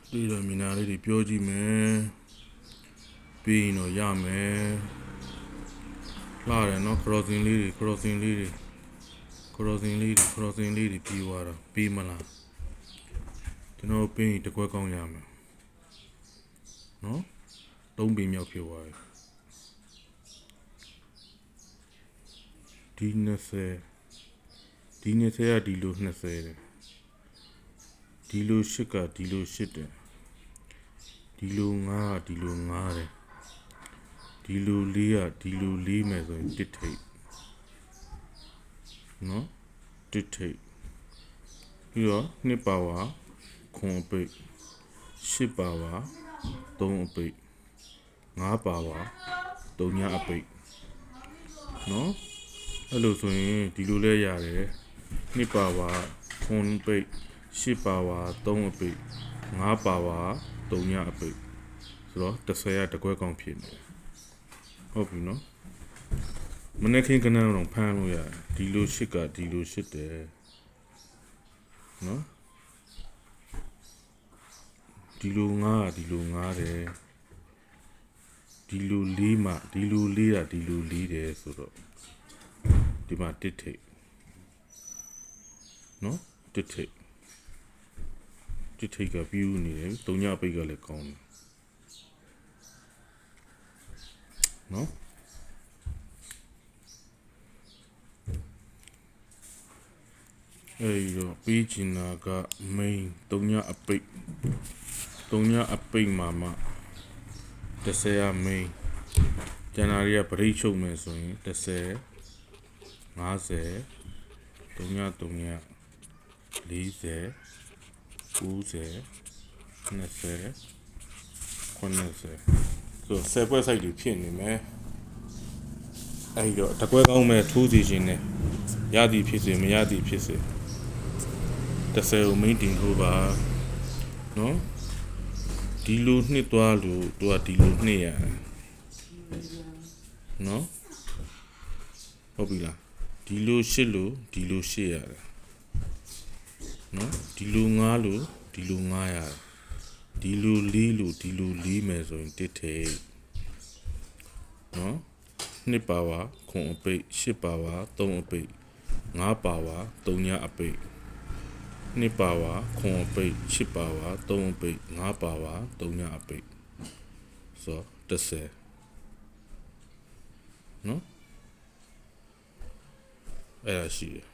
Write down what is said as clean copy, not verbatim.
ဒီလိုမြင်လာလေးတွေပြောကြည့်မယ်ပြီးရင်တော့ရမယ်လာတယ်နော် crossing လေးတွေပြီးသွားတာပြီးမလားကျွန်တော်ပြီးရင်တကွက်ကောင်းရမယ်နော်3ပင်မြောက်ဖြစ်သွားပြီဒီ20ကဒီလို20တယ်ဒီလို8ကဒီလို8တယ်ဒီလို9ကဒီလို9တယ်ဒီလို4ကဒီလို4မယ်ဆိုရင်တစ်ထိပ်နော်တစ်ထိပ်ပြီးတော့2ပါဝါခွန်အပိတ်10ပါဝါ3အပိတ်5ပါဝါ3ညအပိတ်နော်အဲ့လိုဆိုရင်ဒီလိုလဲရတယ်2ပါဝါခွန်အပိတ်10ပါဝါ3အပိတ်5ပါဝါ3ညအပိတ်ဆိုတော့30ရတကွဲကောင်းဖြစ်နေဟုတ်ပြီနော်မနေ့ခင်ကနန်းတော့ဖမ်းလို့ရတယ်ဒီလို8ကဒီလို8တယ်နော်ဒီလို9ကဒီလို9တယ်ဒီလို4မှဒီလို4ကဒီလို4တယ်ဆိုတော့ဒီမှာတစ်ထိပ်နော်တစ်ထိပ်ကပြူးနေတယ်3ညပိတ်ကလည်းကောင်းတယ်နော်အဲ့တော့ပြီးချင်တာက main 3ညအပိတ်မှာမှ30ရ main ကျန်တာတွေက break ချုပ်မယ်ဆိုရင်30 50 3ည40 90 20 90ဆို10ပွဲဆိုင်တွေဖြစ်နေမယ်အဲ့တော့တကွဲကောင်းမဲ့ထိုးစီခြင်းနဲ့ရသည်ဖြစ်စေမရသည်ဖြစ်စေ30ကို main တင်ထိုးပါနော်ဒီလိုနှစ်သွားလို့သူကဒီလိုနှစ်ရနော်ဟုတ်ပြီလားဒီလိုရှစ်လို့ဒီလိုရှစ်ရတယ်နော်ဒီလို9လို့ဒီလို9ရတယ်ဒီလို4လို့ဒီလို4မယ်ဆိုရင်တစ်ထိပ်နော်2ပါဝါခွန်အပိတ်10ပါဝါ3အပိတ်5ပါဝါ3ညအပိတ်2ပါဝါခွန်အပိတ်10ပါဝါ3အပိတ်5ပါဝါ3ညအပိတ်ဆို30နော်အဲ့ဒါရှိတယ်